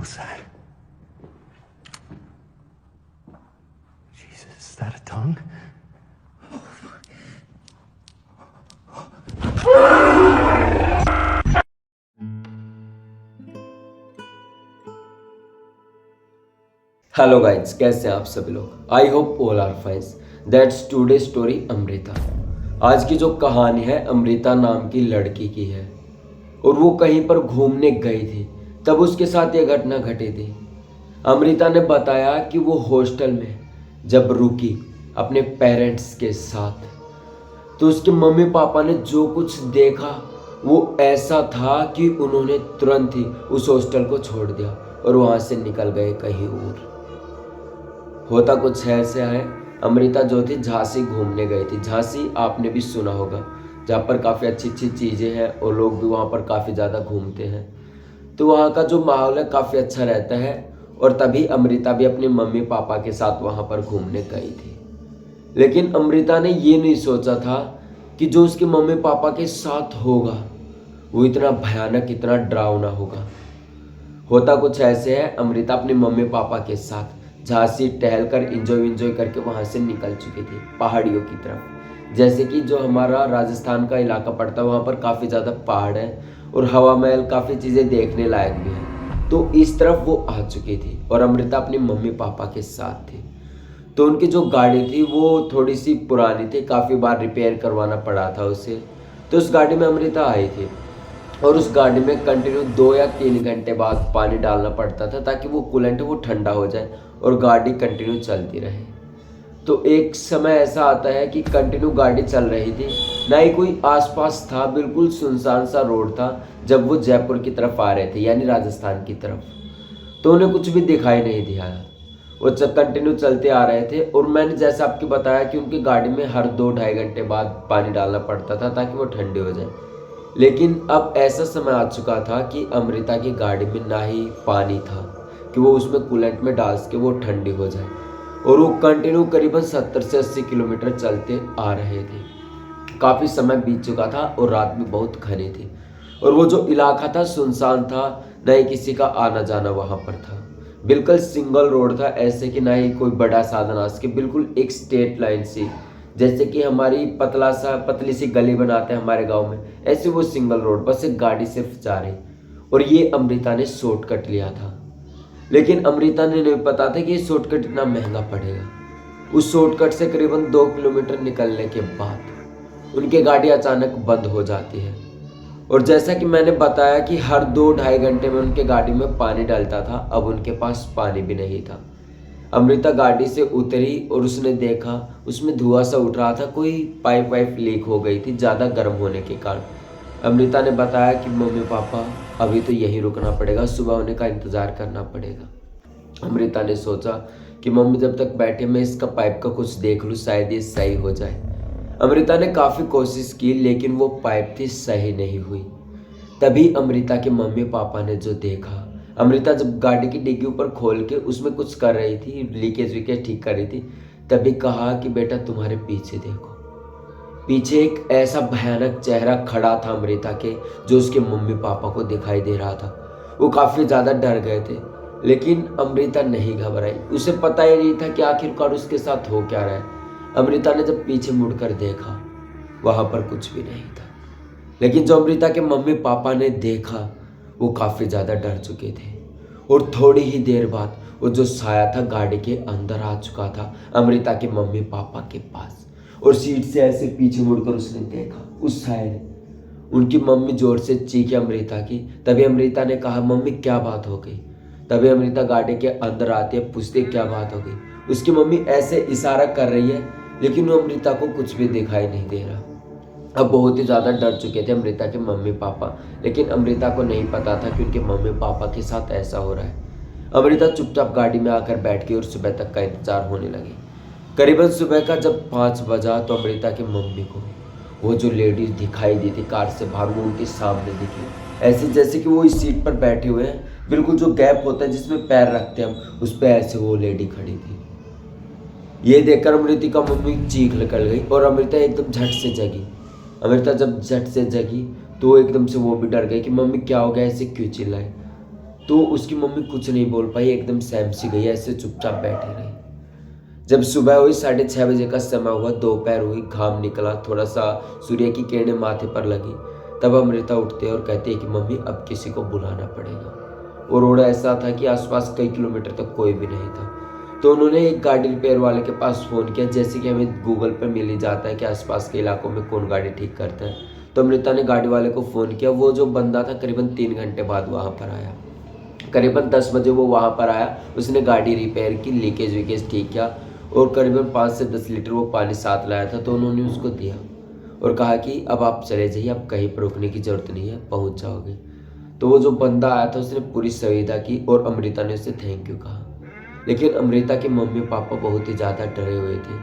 was that? Jesus, is that a tongue? Hello guys, कैसे हैं आप सभी लोग। I hope all are fine. That's today story Amrita. आज की जो कहानी है अमृता नाम की लड़की की है और वो कहीं पर घूमने गई थी, तब उसके साथ ये घटना घटी थी। अमृता ने बताया कि वो हॉस्टल में जब रुकी अपने पेरेंट्स के साथ, तो उसके मम्मी पापा ने जो कुछ देखा वो ऐसा था कि उन्होंने तुरंत ही उस हॉस्टल को छोड़ दिया और वहाँ से निकल गए कहीं और। होता कुछ ऐसे है, अमृता जो थी झांसी घूमने गई थी। झांसी आपने भी सुना होगा, जहाँ पर काफ़ी अच्छी अच्छी चीज़ें हैं और लोग भी वहाँ पर काफ़ी ज़्यादा घूमते हैं। तो वहाँ का जो माहौल है काफ़ी अच्छा रहता है और तभी अमृता भी अपने मम्मी पापा के साथ वहाँ पर घूमने गई थी। लेकिन अमृता ने ये नहीं सोचा था कि जो उसके मम्मी पापा के साथ होगा वो इतना भयानक, इतना डरावना होगा। होता कुछ ऐसे है, अमृता अपने मम्मी पापा के साथ झांसी टहल कर इंजॉय करके वहाँ से निकल चुकी थी पहाड़ियों की तरफ। जैसे कि जो हमारा राजस्थान का इलाका पड़ता है वहाँ पर काफ़ी ज़्यादा पहाड़ है और हवा महल, काफ़ी चीज़ें देखने लायक भी है। तो इस तरफ वो आ चुकी थी और अमृता अपने मम्मी पापा के साथ थी। तो उनकी जो गाड़ी थी वो थोड़ी सी पुरानी थी, काफ़ी बार रिपेयर करवाना पड़ा था उसे। तो उस गाड़ी में अमृता आई थी और उस गाड़ी में कंटिन्यू 2 या 3 घंटे बाद पानी डालना पड़ता था ताकि वो कूलेंट है वो ठंडा हो जाए और गाड़ी कंटिन्यू चलती रहे। तो एक समय ऐसा आता है कि कंटिन्यू गाड़ी चल रही थी, ना ही कोई आसपास था, बिल्कुल सुनसान सा रोड था जब वो जयपुर की तरफ आ रहे थे, यानी राजस्थान की तरफ। तो उन्हें कुछ भी दिखाई नहीं दिया। वो कंटिन्यू चलते आ रहे थे और मैंने जैसा आपको बताया कि उनकी गाड़ी में हर 2-2.5 घंटे बाद पानी डालना पड़ता था ताकि वो ठंडी हो जाए। लेकिन अब ऐसा समय आ चुका था कि अमृता की गाड़ी में ना ही पानी था कि वो उसमें कूलेंट में डाल के वो ठंडी हो जाए, और वो कंटिन्यू करीबन 70 से 80 किलोमीटर चलते आ रहे थे। काफ़ी समय बीत चुका था और रात भी बहुत घनी थी और वो जो इलाका था सुनसान था, न ही किसी का आना जाना वहाँ पर था। बिल्कुल सिंगल रोड था, ऐसे कि ना ही कोई बड़ा साधन आ सके, बिल्कुल एक स्ट्रेट लाइन सी, जैसे कि हमारी पतली सी गली बनाते हैं हमारे गांव में, ऐसे वो सिंगल रोड, बस एक गाड़ी सिर्फ जा रही। और ये अमृता ने शॉर्टकट लिया था। लेकिन अमृता ने नहीं पता था कि ये शॉर्टकट इतना महंगा पड़ेगा। उस शॉर्टकट से करीबन 2 किलोमीटर निकलने के बाद उनकी गाड़ी अचानक बंद हो जाती है। और जैसा कि मैंने बताया कि हर 2-2.5 घंटे में उनके गाड़ी में पानी डलता था, अब उनके पास पानी भी नहीं था। अमृता गाड़ी से उतरी और उसने देखा उसमें धुआं सा उठ रहा था, कोई पाइप वाइप लीक हो गई थी ज़्यादा गर्म होने के कारण। अमृता ने बताया कि मम्मी पापा अभी तो यहीं रुकना पड़ेगा, सुबह होने का इंतज़ार करना पड़ेगा। अमृता ने सोचा कि मम्मी जब तक बैठे मैं इसका पाइप का कुछ देख लूँ, शायद ये सही हो जाए। अमृता ने काफ़ी कोशिश की लेकिन वो पाइप थी सही नहीं हुई। तभी अमृता के मम्मी पापा ने जो देखा, अमृता जब गाड़ी की डिग्गी ऊपर खोल के उसमें कुछ कर रही थी, लीकेज वीकेज ठीक कर रही थी, तभी कहा कि बेटा तुम्हारे पीछे देखो। पीछे एक ऐसा भयानक चेहरा खड़ा था अमृता के, जो उसके मम्मी पापा को दिखाई दे रहा था। वो काफ़ी ज़्यादा डर गए थे लेकिन अमृता नहीं घबराई। उसे पता ही नहीं था कि आखिरकार उसके साथ हो क्या रहा है। अमृता ने जब पीछे मुड़कर देखा वहाँ पर कुछ भी नहीं था, लेकिन जो अमृता के मम्मी पापा ने देखा वो काफ़ी ज़्यादा डर चुके थे। और थोड़ी ही देर बाद वो जो साया था गाड़ी के अंदर आ चुका था अमृता के मम्मी पापा के पास, और सीट से ऐसे पीछे मुड़कर उसने देखा उस साया ने। उनकी मम्मी जोर से चीखी अमृता की। तभी अमृता ने कहा मम्मी क्या बात हो गई। तभी अमृता गाड़ी के अंदर आती है, पूछती क्या बात हो गई। उसकी मम्मी ऐसे इशारा कर रही है लेकिन वो अमृता को कुछ भी दिखाई नहीं दे रहा। अब बहुत ही ज़्यादा डर चुके थे अमृता के मम्मी पापा, लेकिन अमृता को नहीं पता था कि उनके मम्मी पापा के साथ ऐसा हो रहा है। अमृता चुपचाप गाड़ी में आकर बैठ गई और सुबह तक का इंतजार होने लगी। करीबन सुबह का जब 5 बजा तो अमृता की मम्मी को वो जो लेडी दिखाई दी थी कार से बाहर, वो उनके सामने दिखी, ऐसे जैसे कि वो इस सीट पर बैठे हुए हैं, बिल्कुल जो गैप होता है जिसमें पैर रखते हैं हम, उस पर ऐसे वो लेडी खड़ी थी। ये देखकर अमृता का मम्मी चीख निकल गई और अमृता एकदम झट से जगी। अमृता जब झट से जगी तो एकदम से वो भी डर गई कि मम्मी क्या हो गया, ऐसे क्यों चिल्लाए। तो उसकी मम्मी कुछ नहीं बोल पाई, एकदम सहम सी गई, ऐसे चुपचाप बैठी रही। जब सुबह हुई 6:30 बजे का समय हुआ, दोपहर हुई, घाम निकला, थोड़ा सा सूर्य की किरणें माथे पर लगी, तब अमृता उठती है और कहती है कि मम्मी अब किसी को बुलाना पड़ेगा। और रोड ऐसा था कि आसपास कई किलोमीटर तक कोई भी नहीं था। तो उन्होंने एक गाड़ी रिपेयर वाले के पास फ़ोन किया, जैसे कि हमें गूगल पर मिल ही जाता है कि आसपास के इलाकों में कौन गाड़ी ठीक करता है। तो अमृता ने गाड़ी वाले को फ़ोन किया। वो जो बंदा था करीबन 3 घंटे बाद वहाँ पर आया। करीबन 10 बजे वो वहाँ पर आया, उसने गाड़ी रिपेयर की, लीकेज वीकेज ठीक किया और करीबन 5 से 10 लीटर वो पानी साथ लाया था। तो उन्होंने उसको दिया और कहा कि अब आप चले जाइए, अब कहीं पर रुकने की ज़रूरत नहीं है, पहुँच जाओगे। तो वो जो बंदा आया था उसने पूरी सुविधा की और अमृता ने उसे थैंक यू कहा। लेकिन अमृता के मम्मी पापा बहुत ही ज़्यादा डरे हुए थे।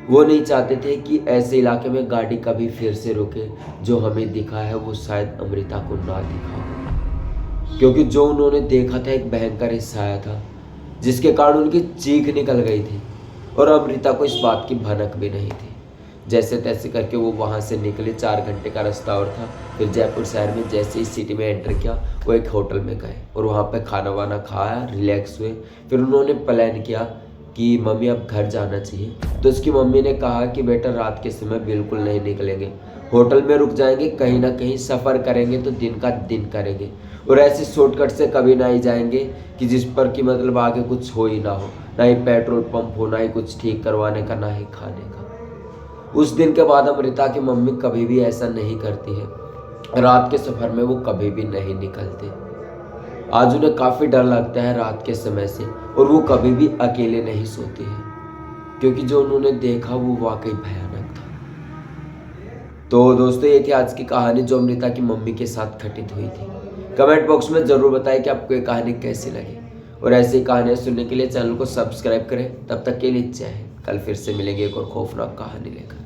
वो नहीं चाहते थे कि ऐसे इलाके में गाड़ी कभी फिर से रुके। जो हमें दिखा है वो शायद अमृता को ना दिखा हो, क्योंकि जो उन्होंने देखा था एक भयंकर हिस्सा आया था जिसके कारण उनकी चीख निकल गई थी और अमृता को इस बात की भनक भी नहीं थी। जैसे तैसे करके वो वहाँ से निकले। 4 घंटे का रास्ता और था। फिर जयपुर शहर में जैसे ही सिटी में एंटर किया, वो एक होटल में गए और वहाँ पे खाना वाना खाया, रिलैक्स हुए। फिर उन्होंने प्लान किया कि मम्मी अब घर जाना चाहिए। तो उसकी मम्मी ने कहा कि बेटा रात के समय बिल्कुल नहीं निकलेंगे, होटल में रुक जाएंगे, कहीं ना कहीं सफ़र करेंगे तो दिन का दिन करेंगे और ऐसे शॉर्टकट से कभी ना ही जाएंगे कि जिस पर कि मतलब आगे कुछ हो ही ना हो, ना ही पेट्रोल पंप हो, ना ही कुछ ठीक करवाने का, ना ही खाने का। उस दिन के बाद अमृता की मम्मी कभी भी ऐसा नहीं करती है। रात के सफ़र में वो कभी भी नहीं निकलते। आज उन्हें काफ़ी डर लगता है रात के समय से और वो कभी भी अकेले नहीं सोती है, क्योंकि जो उन्होंने देखा वो वाकई भयानक था। तो दोस्तों ये थी आज की कहानी जो अमृता की मम्मी के साथ घटित हुई थी। कमेंट बॉक्स में ज़रूर बताएं कि आपको ये कहानी कैसी लगी और ऐसी कहानियाँ सुनने के लिए चैनल को सब्सक्राइब करें। तब तक के लिए जय हिंद। कल फिर से मिलेंगे एक और खौफनाक कहानी लेकर।